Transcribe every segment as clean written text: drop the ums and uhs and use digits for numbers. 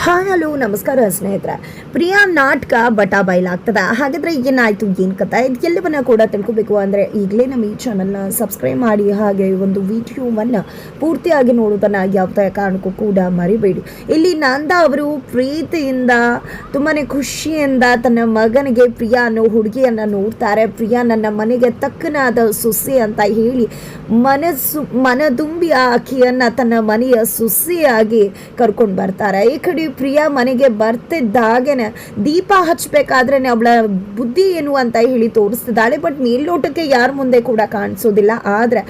Hi hello ನಮಸ್ಕಾರ ಸ್ನೇಹಿತರೆ. ಪ್ರಿಯಾ ನಾಟಕ ಬಟಾ ಬಯಲಾಗ್ತದೆ. ಹಾಗಾದರೆ ಏನಾಯಿತು, ಏನು ಕಥೆ, ಇದು ಎಲ್ಲವನ್ನ ಕೂಡ ತಿಳ್ಕೊಬೇಕು ಅಂದರೆ ಈಗಲೇ ನಮ್ಮ ಈ ಚಾನಲ್ನ ಸಬ್ಸ್ಕ್ರೈಬ್ ಮಾಡಿ, ಹಾಗೆ ಒಂದು ವಿಡಿಯೋವನ್ನು ಪೂರ್ತಿಯಾಗಿ ನೋಡೋದನ್ನು ಯಾವುದೇ ಕಾರಣಕ್ಕೂ ಕೂಡ ಮರಿಬೇಡಿ. ಇಲ್ಲಿ ನಂದ ಅವರು ಪ್ರೀತಿಯಿಂದ ತುಂಬಾ ಖುಷಿಯಿಂದ ತನ್ನ ಮಗನಿಗೆ ಪ್ರಿಯಾ ಅನ್ನೋ ಹುಡುಗಿಯನ್ನು ನೋಡ್ತಾರೆ. ಪ್ರಿಯಾ ನನ್ನ ಮನೆಗೆ ತಕ್ಕನಾದ ಸೊಸೆ ಅಂತ ಹೇಳಿ ಮನದುಂಬಿ ಆಕೆಯನ್ನು ತನ್ನ ಮನೆಯ ಸೊಸೆಯಾಗಿ ಕರ್ಕೊಂಡು ಬರ್ತಾರೆ. ಈ ಕಡೆ ಪ್ರಿಯಾ ಮನೆಗೆ ಬರ್ತಿದ್ದಾಗೇನೆ ದೀಪ ಹಚ್ಚಬೇಕಾದ್ರೆ ಅವಳ ಬುದ್ಧಿ ಏನು ಅಂತ ಹೇಳಿ ತೋರಿಸ್ತಿದ್ದಾಳೆ. ಬಟ್ ಮೇಲ್ನೋಟಕ್ಕೆ ಯಾರ ಮುಂದೆ ಕೂಡ ಕಾಣಿಸೋದಿಲ್ಲ. ಆದ್ರೆ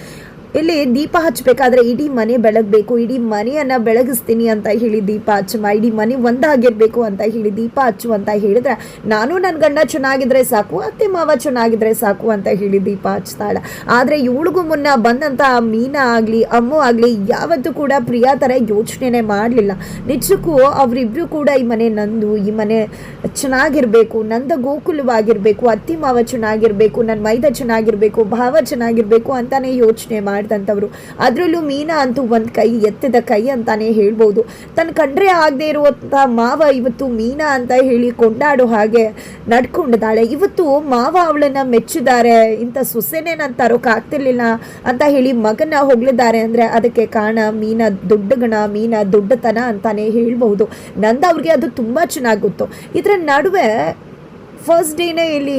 ಇಲ್ಲಿ ದೀಪ ಹಚ್ಚಬೇಕಾದ್ರೆ ಇಡೀ ಮನೆ ಬೆಳಗಬೇಕು, ಇಡೀ ಮನೆಯನ್ನ ಬೆಳಗಿಸ್ತೀನಿ ಅಂತ ಹೇಳಿ ದೀಪ ಹಚ್ಚಮ್ಮ, ಇಡೀ ಮನೆ ಒಂದಾಗಿರ್ಬೇಕು ಅಂತ ಹೇಳಿ ದೀಪ ಹಚ್ಚು ಅಂತ ಹೇಳಿದ್ರೆ, ನಾನು ನನ್ನ ಗಂಡ ಚೆನ್ನಾಗಿದ್ರೆ ಸಾಕು, ಅತ್ತೆ ಮಾವ ಚೆನ್ನಾಗಿದ್ರೆ ಸಾಕು ಅಂತ ಹೇಳಿ ದೀಪ ಹಚ್ತಾಳೆ. ಆದ್ರೆ ಇವಳಿಗೂ ಮುನ್ನ ಬಂದಂತ ಮೀನಾ ಆಗ್ಲಿ ಅಮ್ಮು ಆಗ್ಲಿ ಯಾವತ್ತೂ ಕೂಡ ಪ್ರಿಯಾ ತರ ಯೋಚನೆ ಮಾಡಲಿಲ್ಲ. ನಿಜಕ್ಕೂ ಅವರಿಬ್ರು ಕೂಡ ಈ ಮನೆ ನಂದು, ಈ ಮನೆ ಚೆನ್ನಾಗಿರ್ಬೇಕು, ನಂದ ಗೋಕುಲವಾಗಿರ್ಬೇಕು, ಅತ್ತಿ ಮಾವ ಚೆನ್ನಾಗಿರ್ಬೇಕು, ನನ್ನ ಮೈದ ಚೆನ್ನಾಗಿರ್ಬೇಕು, ಭಾವ ಚೆನ್ನಾಗಿರ್ಬೇಕು ಅಂತಾನೆ ಯೋಚನೆ ಮಾಡಿದಂಥವ್ರು. ಅದರಲ್ಲೂ ಮೀನಾ ಅಂತೂ ಒಂದು ಕೈ ಎತ್ತಿದ ಕೈ ಅಂತಾನೆ ಹೇಳ್ಬೋದು. ತನ್ನ ಕಂಡ್ರೆ ಆಗದೆ ಇರುವಂಥ ಮಾವ ಇವತ್ತು ಮೀನಾ ಅಂತ ಹೇಳಿ ಕೊಂಡಾಡೋ ಹಾಗೆ ನಡ್ಕೊಂಡಿದ್ದಾಳೆ. ಇವತ್ತು ಮಾವ ಅವಳನ್ನ ಮೆಚ್ಚಿದ್ದಾರೆ, ಇಂಥ ಸೊಸೆನೇ ನಾನು ತರೋಕ್ಕಾಗ್ತಿರ್ಲಿಲ್ಲ ಅಂತ ಹೇಳಿ ಮಗನ ಹೊಗಳಿದ್ದಾರೆ ಅಂದರೆ ಅದಕ್ಕೆ ಕಾರಣ ಮೀನಾ ದೊಡ್ಡಗಣ, ಮೀನಾ ದೊಡ್ಡತನ ಅಂತಾನೆ ಹೇಳ್ಬಹುದು. ನಂದ ಅವ್ರಿಗೆ ಅದು ತುಂಬ ಚೆನ್ನಾಗಿ ಗೊತ್ತು. ಇದರ ನಡುವೆ ಫಸ್ಟ್ ಡೇನೇ ಇಲ್ಲಿ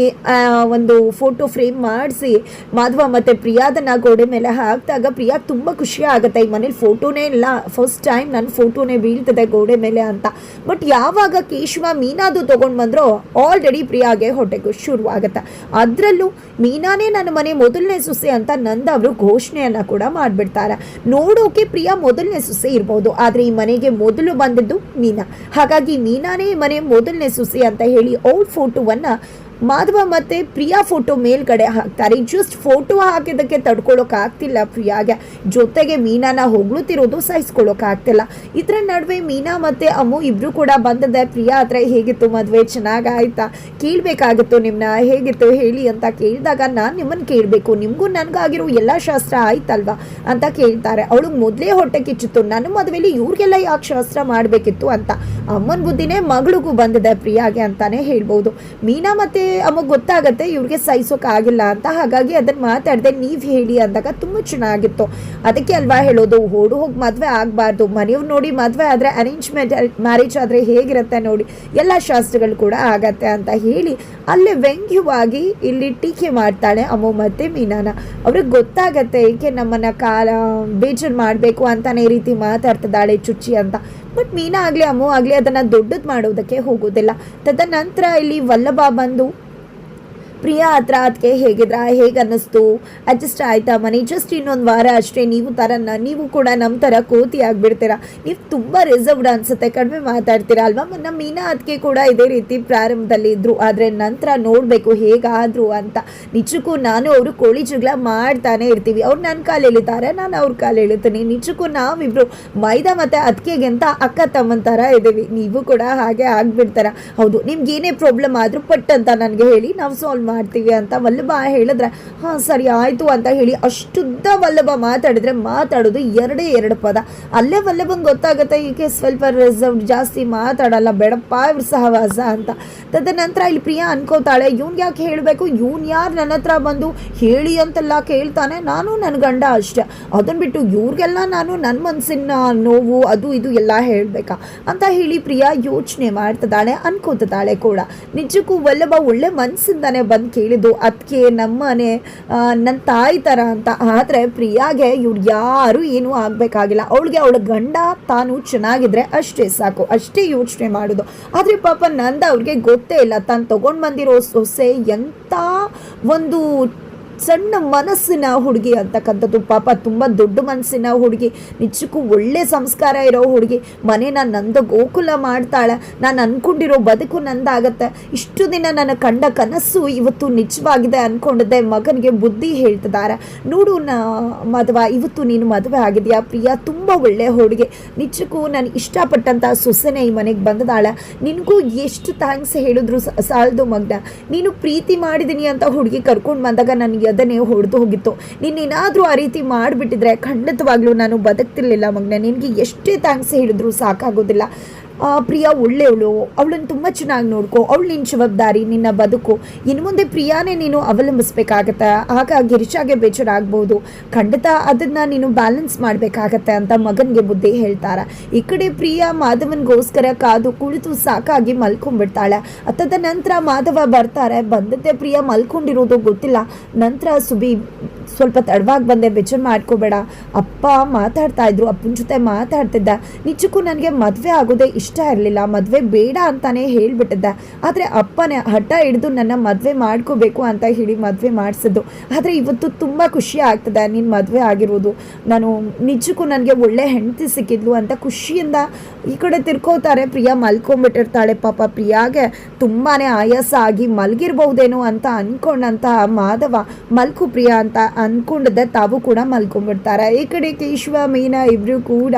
ಒಂದು ಫೋಟೋ ಫ್ರೇಮ್ ಮಾಡಿಸಿ ಮಾಧವ ಮತ್ತು ಪ್ರಿಯಾದನ್ನ ಗೋಡೆ ಮೇಲೆ ಹಾಕಿದಾಗ ಪ್ರಿಯಾಗೆ ತುಂಬ ಖುಷಿ ಆಗುತ್ತೆ. ಈ ಮನೇಲಿ ಫೋಟೋನೇ ಇಲ್ಲ, ಫಸ್ಟ್ ಟೈಮ್ ನನ್ನ ಫೋಟೋನೇ ಬೀಳ್ತದೆ ಗೋಡೆ ಮೇಲೆ ಅಂತ. ಬಟ್ ಯಾವಾಗ ಕೇಶವ ಮೀನಾದು ತೊಗೊಂಡು ಬಂದ್ರೋ ಆಲ್ರೆಡಿ ಪ್ರಿಯಾಗೆ ಹೊಟ್ಟೆಗೂ ಶುರುವಾಗುತ್ತೆ. ಅದರಲ್ಲೂ ಮೀನಾನೇ ನನ್ನ ಮನೆ ಮೊದಲನೇ ಸೊಸೆ ಅಂತ ನಂದ ಅವರು ಘೋಷಣೆಯನ್ನು ಕೂಡ ಮಾಡಿಬಿಡ್ತಾರೆ. ನೋಡೋಕೆ ಪ್ರಿಯಾ ಮೊದಲನೇ ಸೊಸೆ ಇರ್ಬೋದು, ಆದರೆ ಈ ಮನೆಗೆ ಮೊದಲು ಬಂದಿದ್ದು ಮೀನಾ. ಹಾಗಾಗಿ ಮೀನಾನೇ ಈ ಮನೆ ಮೊದಲನೇ ಸೊಸೆ ಅಂತ ಹೇಳಿ ಓಲ್ಡ್ ಫೋಟೋವನ್ನು ಮಾಧವ ಮತ್ತೆ ಪ್ರಿಯಾ ಫೋಟೋ ಮೇಲ್ಗಡೆ ಹಾಕ್ತಾರೆ. ಜಸ್ಟ್ ಫೋಟೋ ಹಾಕಿದ್ದಕ್ಕೆ ತಡ್ಕೊಳ್ಳೋಕ್ಕಾಗ್ತಿಲ್ಲ ಪ್ರಿಯಾಗೆ, ಜೊತೆಗೆ ಮೀನಾನ ಹೊಗಳುತ್ತಿರೋದು ಸಹಿಸ್ಕೊಳ್ಳೋಕ್ಕಾಗ್ತಿಲ್ಲ. ಇದರ ನಡುವೆ ಮೀನಾ ಮತ್ತೆ ಅಮ್ಮು ಇಬ್ರು ಕೂಡ ಬಂದದೆ. ಪ್ರಿಯಾ ಹತ್ರ ಹೇಗಿತ್ತು ಮದುವೆ, ಚೆನ್ನಾಗಾಯ್ತಾ, ಕೇಳಬೇಕಾಗಿತ್ತು ನಿಮ್ಮನ್ನ, ಹೇಗಿತ್ತು ಹೇಳಿ ಅಂತ ಕೇಳಿದಾಗ ನಾನು ನಿಮ್ಮನ್ನು ಕೇಳಬೇಕು, ನಿಮಗೂ ನನಗಾಗಿರೋ ಎಲ್ಲ ಶಾಸ್ತ್ರ ಆಯ್ತಲ್ವಾ ಅಂತ ಕೇಳ್ತಾರೆ. ಅವಳಿಗೆ ಮೊದಲೇ ಹೊಟ್ಟೆ ಕಿಚ್ಚಿತ್ತು, ನನ್ನ ಮದುವೆಯಲ್ಲಿ ಇವ್ರಿಗೆಲ್ಲ ಯಾಕೆ ಶಾಸ್ತ್ರ ಮಾಡಬೇಕಿತ್ತು ಅಂತ. ಅಮ್ಮನ ಬುದ್ಧಿನೇ ಮಗಳಿಗೂ ಬಂದಿದೆ ಪ್ರಿಯಾಗೆ ಅಂತಾನೆ ಹೇಳ್ಬೋದು. ಮೀನಾ ಮತ್ತೆ ಅಮ್ಮಗೆ ಗೊತ್ತಾಗತ್ತೆ ಇವ್ರಿಗೆ ಸಹಿಸೋಕ್ಕಾಗಿಲ್ಲ ಅಂತ. ಹಾಗಾಗಿ ಅದನ್ನು ಮಾತಾಡದೆ ನೀವು ಹೇಳಿ ಅಂದಾಗ ತುಂಬ ಚೆನ್ನಾಗಿತ್ತು. ಅದಕ್ಕೆ ಅಲ್ವಾ ಹೇಳೋದು, ಓಡು ಹೋಗಿ ಮದುವೆ ಆಗಬಾರ್ದು, ಮನೆಯವ್ರು ನೋಡಿ ಮದುವೆ ಆದರೆ ಅರೇಂಜ್ಮೆಂಟ್ ಮ್ಯಾರೇಜ್ ಆದರೆ ಹೇಗಿರುತ್ತೆ ನೋಡಿ, ಎಲ್ಲ ಶಾಸ್ತ್ರಗಳು ಕೂಡ ಆಗತ್ತೆ ಅಂತ ಹೇಳಿ ಅಲ್ಲೇ ವ್ಯಂಗ್ಯವಾಗಿ ಇಲ್ಲಿ ಟೀಕೆ ಮಾಡ್ತಾಳೆ ಅಮ್ಮು ಮತ್ತು ಮೀನಾನ. ಅವ್ರಿಗೆ ಗೊತ್ತಾಗತ್ತೆ ಏಕೆ ನಮ್ಮನ್ನು ಬೇಜಾರು ಮಾಡಬೇಕು ಅಂತಾನೆ ಈ ರೀತಿ ಮಾತಾಡ್ತಿದ್ದಾಳೆ ಚುಚ್ಚಿ ಅಂತ. ಬಟ್ ಮೀನಾ ಆಗಲಿ ಅಮ್ಮು ಆಗಲಿ ಅದನ್ನು ದೊಡ್ಡದು ಮಾಡೋದಕ್ಕೆ ಹೋಗೋದಿಲ್ಲ. ತದನಂತರ ಇಲ್ಲಿ ವಲ್ಲಭ ಬಂದು ಪ್ರಿಯಾ ಹತ್ರ ಅದಕ್ಕೆ ಹೇಗಿದ್ರ, ಹೇಗೆ ಅನ್ನಿಸ್ತು, ಅಡ್ಜಸ್ಟ್ ಆಯ್ತಾ ಮನೆ, ಜಸ್ಟ್ ಇನ್ನೊಂದು ವಾರ ಅಷ್ಟೇ, ನೀವು ಕೂಡ ನಮ್ಮ ಥರ ಕೋತಿ ಆಗಿಬಿಡ್ತೀರಾ, ನೀವು ತುಂಬ ರಿಸರ್ವ್ಡ್ ಅನಿಸುತ್ತೆ, ಕಡಿಮೆ ಮಾತಾಡ್ತೀರಾ ಅಲ್ವಾ. ನಮ್ಮ ಮೀನಾ ಅದಕ್ಕೆ ಕೂಡ ಇದೇ ರೀತಿ ಪ್ರಾರಂಭದಲ್ಲಿ ಇದ್ದರು, ಆದರೆ ನಂತರ ನೋಡಬೇಕು ಹೇಗಾದರು ಅಂತ. ನಿಜಕ್ಕೂ ನಾನು ಅವರು ಕೋಳಿ ಜಗಳ ಮಾಡ್ತಾನೆ ಇರ್ತೀವಿ. ಅವ್ರು ನನ್ನ ಕಾಲು ಎಳಿತಾರೆ, ನಾನು ಅವ್ರ ಕಾಲು ಎಳಿತೀನಿ. ನಿಜಕ್ಕೂ ನಾವಿಬ್ರು ಮೈದಾ ಮತ್ತು ಅದಕ್ಕೆಗಿಂತ ಅಕ್ಕ ತಮ್ಮನ ಥರ ಇದ್ದೀವಿ. ನೀವು ಕೂಡ ಹಾಗೆ ಆಗಿಬಿಡ್ತಾರ. ಹೌದು, ನಿಮ್ಗೆ ಏನೇ ಪ್ರಾಬ್ಲಮ್ ಆದರೂ ಪಟ್ ಅಂತ ನನಗೆ ಹೇಳಿ, ನಾವು ಸಾಲ್ವ್ ಮಾಡ್ತೀವಿ ಅಂತ ವಲ್ಲಭ ಹೇಳಿದ್ರೆ ಹಾಂ ಸರಿ ಆಯಿತು ಅಂತ ಹೇಳಿ ಅಷ್ಟುದ್ದ ವಲ್ಲಭ ಮಾತಾಡೋದು ಎರಡು ಪದ. ಅಲ್ಲೇ ವಲ್ಲಭಂಗೆ ಗೊತ್ತಾಗುತ್ತೆ ಈಕೆ ಸ್ವಲ್ಪ ರಿಸರ್ವ್, ಜಾಸ್ತಿ ಮಾತಾಡಲ್ಲ, ಬೇಡಪ್ಪ ಇವ್ರ ಸಹವಾಸ ಅಂತ. ತದನಂತರ ಇಲ್ಲಿ ಪ್ರಿಯಾ ಅನ್ಕೋತಾಳೆ, ಇವ್ನು ಯಾಕೆ ಹೇಳಬೇಕು, ಇವ್ನು ಯಾರು ನನ್ನ ಹತ್ರ ಬಂದು ಹೇಳಿ ಅಂತೆಲ್ಲ ಕೇಳ್ತಾನೆ, ನಾನು ನನ್ನ ಗಂಡ ಅಷ್ಟೆ, ಅದನ್ನು ಬಿಟ್ಟು ಇವ್ರಿಗೆಲ್ಲ ನಾನು ನನ್ನ ಮನಸ್ಸಿನ ನೋವು ಅದು ಇದು ಎಲ್ಲ ಹೇಳಬೇಕಾ ಅಂತ ಹೇಳಿ ಪ್ರಿಯಾ ಯೋಚನೆ ಮಾಡ್ತಿದ್ದಾಳೆ, ಅನ್ಕೋತಿದ್ದಾಳೆ ಕೂಡ. ನಿಜಕ್ಕೂ ವಲ್ಲಭ ಒಳ್ಳೆ ಮನಸ್ಸಿಂದಾನೆ ಬಂದು ಕೇಳಿದ್ದು, ಅದಕ್ಕೆ ನಮ್ಮನೆ ನನ್ನ ತಾಯಿ ಥರ ಅಂತ. ಆದರೆ ಪ್ರಿಯಾಗೆ ಇವ್ರು ಯಾರು ಏನೂ ಆಗಬೇಕಾಗಿಲ್ಲ, ಅವಳಿಗೆ ಅವಳ ಗಂಡ ತಾನು ಚೆನ್ನಾಗಿದ್ರೆ ಅಷ್ಟೇ ಸಾಕು, ಅಷ್ಟೇ ಯೋಚನೆ ಮಾಡೋದು. ಆದರೆ ಪಾಪ ನಂದ ಅವ್ರಿಗೆ ಗೊತ್ತೇ ಇಲ್ಲ, ತಾನು ತೊಗೊಂಡು ಬಂದಿರೋ ಸೊಸೆ ಎಂಥ ಒಂದು ಸಣ್ಣ ಮನಸ್ಸಿನ ಹುಡುಗಿ ಅಂತಕ್ಕಂಥದ್ದು. ಪಾಪ ತುಂಬ ದೊಡ್ಡ ಮನಸ್ಸಿನ ಹುಡುಗಿ, ನಿಜಕ್ಕೂ ಒಳ್ಳೆ ಸಂಸ್ಕಾರ ಇರೋ ಹುಡುಗಿ, ಮನೇನ ನಂದು ಗೋಕುಲ ಮಾಡ್ತಾಳೆ, ನಾನು ಅಂದ್ಕೊಂಡಿರೋ ಬದುಕು ನಂದಾಗತ್ತೆ, ಇಷ್ಟು ದಿನ ನನ್ನ ಕಂಡ ಕನಸು ಇವತ್ತು ನಿಜವಾಗಿದೆ ಅಂದ್ಕೊಂಡಿದ್ದೆ, ಮಗನಿಗೆ ಬುದ್ಧಿ ಹೇಳ್ತಿದ್ದಾರೆ. ನೋಡು ಮದುವೆ, ಇವತ್ತು ನೀನು ಮದುವೆ ಆಗಿದೆಯಾ, ಪ್ರಿಯಾ ತುಂಬ ಒಳ್ಳೆ ಹುಡುಗಿ, ನಿಜಕ್ಕೂ ನಾನು ಇಷ್ಟಪಟ್ಟಂಥ ಸೊಸೆನೇ ಈ ಮನೆಗೆ ಬಂದಿದ್ದಾಳೆ, ನಿನಗೂ ಎಷ್ಟು ಥ್ಯಾಂಕ್ಸ್ ಹೇಳಿದ್ರು ಸಾಲದು ಮಗ್ನ. ನೀನು ಪ್ರೀತಿ ಮಾಡಿದ್ದೀನಿ ಅಂತ ಹುಡುಗಿ ಕರ್ಕೊಂಡು ಬಂದಾಗ ನನಗೆ ಅದನ್ನೇ ಹೊಡೆದು ಹೋಗಿತ್ತು. ನೀನೇನಾದರೂ ಆ ರೀತಿ ಮಾಡಿಬಿಟ್ಟಿದ್ರೆ ಖಂಡಿತವಾಗ್ಲೂ ನಾನು ಬದುಕ್ತಿರ್ಲಿಲ್ಲ ಮಗನೇ. ನಿನಗೆ ಎಷ್ಟೇ ಥ್ಯಾಂಕ್ಸ್ ಹೇಳಿದ್ರು ಸಾಕಾಗೋದಿಲ್ಲ. ಪ್ರಿಯಾ ಒಳ್ಳೆಯವಳು, ಅವಳನ್ನು ತುಂಬ ಚೆನ್ನಾಗಿ ನೋಡ್ಕೊ, ಅವಳು ನಿನ್ನ ಜವಾಬ್ದಾರಿ, ನಿನ್ನ ಬದುಕು, ಇನ್ನು ಮುಂದೆ ಪ್ರಿಯಾನೇ ನೀನು ಅವಲಂಬಿಸ್ಬೇಕಾಗತ್ತೆ, ಆಗ ಗಿರಿಜಾಗೆ ಬೇಜಾರಾಗ್ಬೋದು, ಖಂಡಿತ ಅದನ್ನು ನೀನು ಬ್ಯಾಲೆನ್ಸ್ ಮಾಡಬೇಕಾಗತ್ತೆ ಅಂತ ಮಗನಿಗೆ ಬುದ್ಧಿ ಹೇಳ್ತಾರೆ. ಈ ಕಡೆ ಪ್ರಿಯಾ ಮಾಧವನ್ಗೋಸ್ಕರ ಕಾದು ಕುಳಿತು ಸಾಕಾಗಿ ಮಲ್ಕೊಂಡ್ಬಿಡ್ತಾಳೆ. ಅತ್ತದ ನಂತರ ಮಾಧವ ಬರ್ತಾರೆ. ಬಂದದ್ದೇ ಪ್ರಿಯಾ ಮಲ್ಕೊಂಡಿರೋದು ಗೊತ್ತಿಲ್ಲ. ನಂತರ ಸುಬಿ ಸ್ವಲ್ಪ ತಡವಾಗಿ ಬಂದೆ, ಬೇಜಾರು ಮಾಡ್ಕೋಬೇಡ, ಅಪ್ಪ ಮಾತಾಡ್ತಾ ಇದ್ರು, ಅಪ್ಪನ ಜೊತೆ ಮಾತಾಡ್ತಿದ್ದ, ನಿಜಕ್ಕೂ ನನಗೆ ಮದುವೆ ಆಗೋದೇ ಇಷ್ಟ ಇರಲಿಲ್ಲ, ಮದುವೆ ಬೇಡ ಅಂತಾನೆ ಹೇಳ್ಬಿಟ್ಟಿದ್ದೆ, ಆದರೆ ಅಪ್ಪನೇ ಹಠ ಹಿಡಿದು ನನ್ನ ಮದುವೆ ಮಾಡ್ಕೋಬೇಕು ಅಂತ ಹೇಳಿ ಮದುವೆ ಮಾಡಿಸಿದ್ದು. ಆದರೆ ಇವತ್ತು ತುಂಬ ಖುಷಿ ಆಗ್ತದೆ ನೀನು ಮದುವೆ ಆಗಿರೋದು, ನಾನು ನಿಜಕ್ಕೂ ನನಗೆ ಒಳ್ಳೆ ಹೆಂಡತಿ ಸಿಕ್ಕಿದ್ಲು ಅಂತ ಖುಷಿಯಿಂದ ಈ ಕಡೆ ತಿರ್ಕೋತಾರೆ. ಪ್ರಿಯಾ ಮಲ್ಕೊಂಡ್ಬಿಟ್ಟಿರ್ತಾಳೆ. ಪಾಪ ಪ್ರಿಯಾಗೆ ತುಂಬಾ ಆಯಾಸ ಆಗಿ ಮಲಗಿರ್ಬಹುದೇನೋ ಅಂತ ಅಂದ್ಕೊಂಡಂತಹ ಮಾಧವ ಮಲ್ಕು ಪ್ರಿಯಾ ಅಂತ ಅಂದ್ಕೊಂಡಿದ್ದೆ, ತಾವು ಕೂಡ ಮಲ್ಕೊಂಡ್ಬಿಡ್ತಾರೆ. ಈ ಕಡೆ ಕೇಶವ ಮೀನಾ ಇಬ್ಬರು ಕೂಡ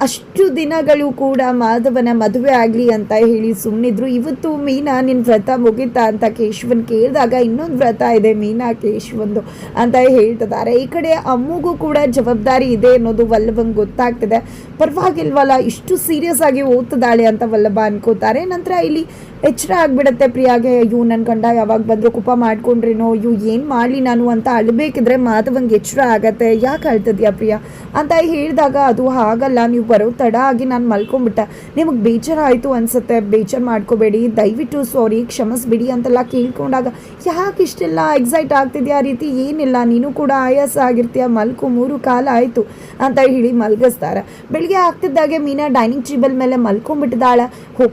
ಅಷ್ಟು ದಿನಗಳು ಕೂಡ ಮಾಧವನ ಮದುವೆ ಆಗಲಿ ಅಂತ ಹೇಳಿ ಸುಮ್ಮನಿದ್ರು. ಇವತ್ತು ಮೀನಾ ನಿನ್ನ ವ್ರತ ಮುಗಿತಾ ಅಂತ ಕೇಶವನ್ ಕೇಳಿದಾಗ ಇನ್ನೊಂದು ವ್ರತ ಇದೆ ಮೀನಾ ಕೇಶವಂದು ಅಂತ ಹೇಳ್ತಿದ್ದಾರೆ. ಈ ಕಡೆ ಅಮ್ಮಗೂ ಕೂಡ ಜವಾಬ್ದಾರಿ ಇದೆ ಅನ್ನೋದು ವಲ್ಲಭಂಗೆ ಗೊತ್ತಾಗ್ತದೆ. ಪರವಾಗಿಲ್ವಲ್ಲ, ಇಷ್ಟು ಸೀರಿಯಸ್ ಆಗಿ ಓದ್ತಿದ್ದಾಳೆ ಅಂತ ವಲ್ಲಭ ಅನ್ಕೋತಾರೆ. ನಂತರ ಇಲ್ಲಿ ಎಚ್ಚರ ಆಗಿಬಿಡುತ್ತೆ ಪ್ರಿಯಾಗೆ, ಇವು ನನ್ನ ಗಂಡ ಯಾವಾಗ ಬಂದರೂ ಕೋಪ ಮಾಡ್ಕೊಂಡ್ರೇನೋ, ಇವು ಏನು ಮಾಡಲಿ ನಾನು ಅಂತ ಅಳಬೇಕಿದ್ರೆ ಮಾಧವಂಗೆ ಎಚ್ಚರ ಆಗತ್ತೆ. ಯಾಕೆ ಅಳ್ತಿದ್ಯಾ ಪ್ರಿಯಾ ಅಂತ ಹೇಳಿದಾಗ, ಅದು ಹಾಗಲ್ಲ, ನೀವು ಬರೋ ತಡ ಆಗಿ ನಾನು ಮಲ್ಕೊಂಡ್ಬಿಟ್ಟೆ, ನಿಮಗೆ ಬೇಜಾರಾಯಿತು ಅನಿಸುತ್ತೆ, ಬೇಜಾರು ಮಾಡ್ಕೋಬೇಡಿ, ದಯವಿಟ್ಟು ಸಾರಿ ಕ್ಷಮಿಸ್ಬಿಡಿ ಅಂತೆಲ್ಲ ಕೇಳ್ಕೊಂಡಾಗ, ಯಾಕೆ ಇಷ್ಟೆಲ್ಲ ಎಕ್ಸೈಟ್ ಆಗ್ತಿದ್ಯಾ ಆ ರೀತಿ, ಏನಿಲ್ಲ, ನೀನು ಕೂಡ ಆಯಾಸ ಆಗಿರ್ತೀಯ, ಮಲ್ಕೊ, 3 ಕಾಲ ಆಯಿತು ಅಂತ ಹೇಳಿ ಮಲಗಿಸ್ತಾರೆ. ಬೆಳಿಗ್ಗೆ ಆಗ್ತಿದ್ದಾಗೆ ಮೀನಾ ಡೈನಿಂಗ್ ಟೇಬಲ್ ಮೇಲೆ ಮಲ್ಕೊಂಡ್ಬಿಟ್ಟಿದ್ದಾಳೆ.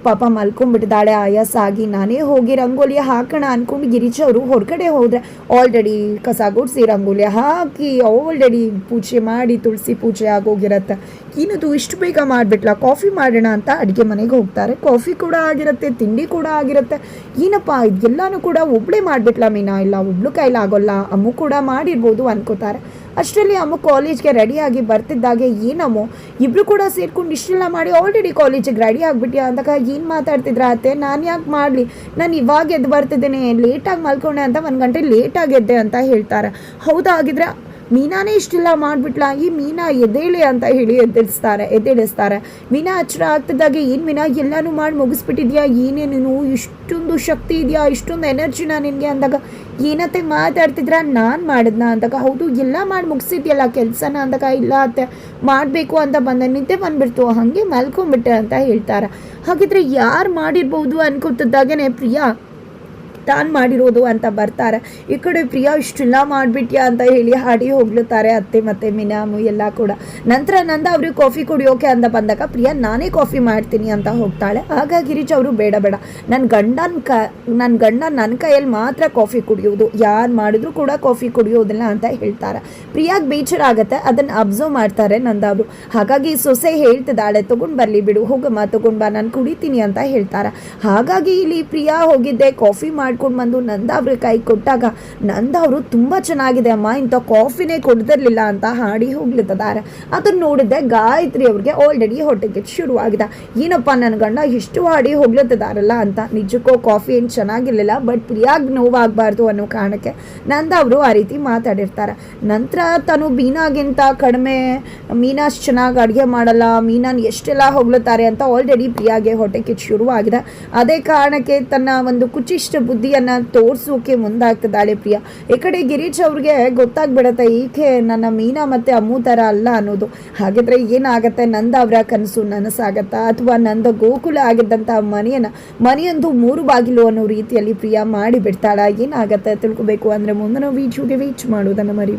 ಪಾಪ ಮಲ್ಕೊಂಡ್ಬಿಟ್ಟಿದ್ದಾಳೆ ಆಯಾಸ ಆಗಿ. ನಾನೇ ಹೋಗಿ ರಂಗೋಲಿ ಹಾಕೋಣ ಅಂದ್ಕೊಂಡು ಗಿರಿಜಾ ಅವರು ಹೊರಗಡೆ ಹೋದರೆ ಆಲ್ರೆಡಿ ಕಸ ಗುಡಿಸಿ ರಂಗೋಲಿ ಹಾಕಿ ಆಲ್ರೆಡಿ ಪೂಜೆ ಮಾಡಿ ತುಳಸಿ ಪೂಜೆ ಆಗೋಗಿರತ್ತೆ. ಏನದು ಇಷ್ಟು ಬೇಗ ಮಾಡಿಬಿಟ್ಲ, ಕಾಫಿ ಮಾಡೋಣ ಅಂತ ಅಡುಗೆ ಮನೆಗೆ ಹೋಗ್ತಾರೆ. ಕಾಫಿ ಕೂಡ ಆಗಿರುತ್ತೆ, ತಿಂಡಿ ಕೂಡ ಆಗಿರುತ್ತೆ. ಏನಪ್ಪ ಇದೆಲ್ಲನೂ ಕೂಡ ಒಬ್ಬಳೇ ಮಾಡಿಬಿಟ್ಲ ಮೀನಾ, ಇಲ್ಲ ಒಬ್ಳು ಕೈಲಾಗೋಲ್ಲ, ಅಮ್ಮು ಕೂಡ ಮಾಡಿರ್ಬೋದು ಅನ್ಕೋತಾರೆ. ಅಷ್ಟರಲ್ಲಿ ಅಮ್ಮ ಕಾಲೇಜ್ಗೆ ರೆಡಿಯಾಗಿ ಬರ್ತಿದ್ದಾಗೆ, ಏನಮ್ಮು ಇಬ್ಬರು ಕೂಡ ಸೇರ್ಕೊಂಡು ಇಷ್ಟೆಲ್ಲ ಮಾಡಿ ಆಲ್ರೆಡಿ ಕಾಲೇಜಿಗೆ ರೆಡಿ ಆಗಿಬಿಟ್ಯಾ ಅಂದಾಗ, ಏನು ಮಾತಾಡ್ತಿದ್ರ ಅತ್ತೆ, ನಾನು ಯಾಕೆ ಮಾಡಲಿ, ನಾನು ಇವಾಗ ಎದ್ದು ಬರ್ತಿದ್ದೇನೆ, ಲೇಟಾಗಿ ಮಲ್ಕೊಂಡೆ ಅಂತ 1 ಗಂಟೆ ಲೇಟಾಗಿ ಎದ್ದೆ ಅಂತ ಹೇಳ್ತಾರೆ. ಹೌದಾ, ಆಗಿದ್ರೆ ಮೀನಾನೇ ಇಷ್ಟೆಲ್ಲ ಮಾಡಿಬಿಟ್ಲಾ, ಈ ಮೀನಾ ಎದ್ದೇಳಿ ಅಂತ ಹೇಳಿ ಎದ್ದೇಳಿಸ್ತಾರೆ. ಮೀನಾ ಹಚ್ಚರ ಆಗ್ತಿದ್ದಾಗೆ, ಏನು ಮೀನಾ ಎಲ್ಲನೂ ಮಾಡಿ ಮುಗಿಸ್ಬಿಟ್ಟಿದ್ಯಾ, ಏನೇನು ಇಷ್ಟೊಂದು ಶಕ್ತಿ ಇದೆಯಾ, ಇಷ್ಟೊಂದು ಎನರ್ಜಿನ ನಿನಗೆ ಅಂದಾಗ, ಏನತ್ತೆ ಮಾತಾಡ್ತಿದ್ರ, ನಾನು ಮಾಡಿದ್ನ ಅಂದಾಗ, ಹೌದು ಎಲ್ಲ ಮಾಡಿ ಮುಗಿಸಿದ್ಯಲ್ಲ ಕೆಲಸನ ಅಂದಾಗ, ಇಲ್ಲ ಅತ್ತೆ ಮಾಡಬೇಕು ಅಂತ ಬಂದ, ನಿದ್ದೆ ಬಂದುಬಿಡ್ತು, ಹಾಗೆ ಮಲ್ಕೊಂಬಿಟ್ಟೆ ಅಂತ ಹೇಳ್ತಾರೆ. ಹಾಗಿದ್ರೆ ಯಾರು ಮಾಡಿರ್ಬೋದು ಅನ್ಕೋತಿದ್ದಾಗೇ ಪ್ರಿಯಾ ತಾನು ಮಾಡಿರೋದು ಅಂತ ಬರ್ತಾರೆ. ಈ ಕಡೆ ಪ್ರಿಯಾ ಇಷ್ಟೆಲ್ಲ ಮಾಡಿಬಿಟ್ಯಾ ಅಂತ ಹೇಳಿ ಹಾಡಿ ಹೋಗ್ಲುತ್ತಾರೆ ಅತ್ತೆ ಮತ್ತು ಮೀನಾಮು ಎಲ್ಲ ಕೂಡ. ನಂತರ ನಂದ ಅವ್ರಿಗೆ ಕಾಫಿ ಕುಡಿಯೋಕೆ ಅಂತ ಬಂದಾಗ ಪ್ರಿಯಾ ನಾನೇ ಕಾಫಿ ಮಾಡ್ತೀನಿ ಅಂತ ಹೋಗ್ತಾಳೆ. ಆಗ ಗಿರೀಶ್ ಅವರು ಬೇಡ ನನ್ನ ಗಂಡ ನನ್ನ ಕೈಯಲ್ಲಿ ಮಾತ್ರ ಕಾಫಿ ಕುಡಿಯೋದು, ಯಾರು ಮಾಡಿದ್ರು ಕೂಡ ಕಾಫಿ ಕುಡಿಯೋದಿಲ್ಲ ಅಂತ ಹೇಳ್ತಾರೆ. ಪ್ರಿಯಾಗೆ ಬೇಜಾರಾಗತ್ತೆ, ಅದನ್ನು ಅಬ್ಸರ್ವ್ ಮಾಡ್ತಾರೆ ನಂದ ಅವರು. ಹಾಗಾಗಿ ಸೊಸೆ ಹೇಳ್ತಿದ್ದಾಳೆ, ತೊಗೊಂಡು ಬರಲಿ ಬಿಡು, ಹೋಗಮ್ಮ ತೊಗೊಂಡು ಬಾ, ನಾನು ಕುಡಿತೀನಿ ಅಂತ ಹೇಳ್ತಾರೆ. ಹಾಗಾಗಿ ಇಲ್ಲಿ ಪ್ರಿಯಾ ಹೋಗಿದ್ದೆ ಕಾಫಿ ಮಾಡ್ಕೊಂಡು ಬಂದು ನಂದ ಅವ್ರಿಗೆ ಕೈ ಕೊಟ್ಟಾಗ, ನಂದ ಅವರು ತುಂಬ ಚೆನ್ನಾಗಿದೆ ಅಮ್ಮ, ಇಂಥ ಕಾಫಿನೇ ಕೊಡ್ತಿರ್ಲಿಲ್ಲ ಅಂತ ಹಾಡಿ ಹೋಗ್ಲಿದ್ದಾರೆ. ಅದನ್ನು ನೋಡಿದ್ದೆ ಗಾಯತ್ರಿ ಅವ್ರಿಗೆ ಆಲ್ರೆಡಿ ಹೊಟ್ಟೆಗೆ ಶುರುವಾಗಿದೆ. ಏನಪ್ಪ ನನ್ನ ಗಂಡ ಇಷ್ಟು ಹಾಡಿ ಹೋಗ್ಲತ್ತಿದಾರಲ್ಲ ಅಂತ. ನಿಜಕ್ಕೂ ಕಾಫಿ ಏನು ಚೆನ್ನಾಗಿರ್ಲಿಲ್ಲ, ಬಟ್ ಪ್ರಿಯಾಗ್ ನೋವಾಗಬಾರ್ದು ಅನ್ನೋ ಕಾರಣಕ್ಕೆ ನಂದ ಅವರು ಆ ರೀತಿ ಮಾತಾಡಿರ್ತಾರೆ. ನಂತರ ತಾನು ಮೀನಾಗಿಂತ ಕಡಿಮೆ, ಮೀನಾ ಅಷ್ಟು ಚೆನ್ನಾಗಿ ಅಡುಗೆ ಮಾಡಲ್ಲ, ಮೀನಾನ ಎಷ್ಟೆಲ್ಲ ಹೋಗ್ಲತ್ತಾರೆ ಅಂತ ಆಲ್ರೆಡಿ ಪ್ರಿಯಾಗೆ ಹೊಟ್ಟೆಗೆ ಶುರುವಾಗಿದೆ. ಅದೇ ಕಾರಣಕ್ಕೆ ತನ್ನ ಒಂದು ಕುಚಿಷ್ಟ ಬುದ್ಧಿಯನ್ನು ತೋರಿಸೋಕೆ ಮುಂದಾಗ್ತಿದ್ದಾಳೆ ಪ್ರಿಯಾ. ಈ ಕಡೆ ಗಿರೀಶ್ ಅವ್ರಿಗೆ ಗೊತ್ತಾಗ್ಬಿಡತ್ತೆ, ಈಕೆ ನನ್ನ ಮೀನಾ ಮತ್ತು ಅಮ್ಮು ಥರ ಅಲ್ಲ ಅನ್ನೋದು. ಹಾಗಿದ್ರೆ ಏನಾಗತ್ತೆ, ನಂದ ಅವರ ಕನಸು ನನಸಾಗತ್ತಾ, ಅಥವಾ ನಂದ ಗೋಕುಲ ಆಗಿದ್ದಂಥ ಮನೆಯೊಂದು 3 ಬಾಗಿಲು ಅನ್ನೋ ರೀತಿಯಲ್ಲಿ ಪ್ರಿಯಾ ಮಾಡಿಬಿಡ್ತಾಳ. ಏನಾಗತ್ತೆ ತಿಳ್ಕೊಬೇಕು ಅಂದರೆ ಮುಂದಿನ ವೀಡಿಯೋಗೆ ವೇಟ್ ಮಾಡೋದನ್ನು ಮರಿ.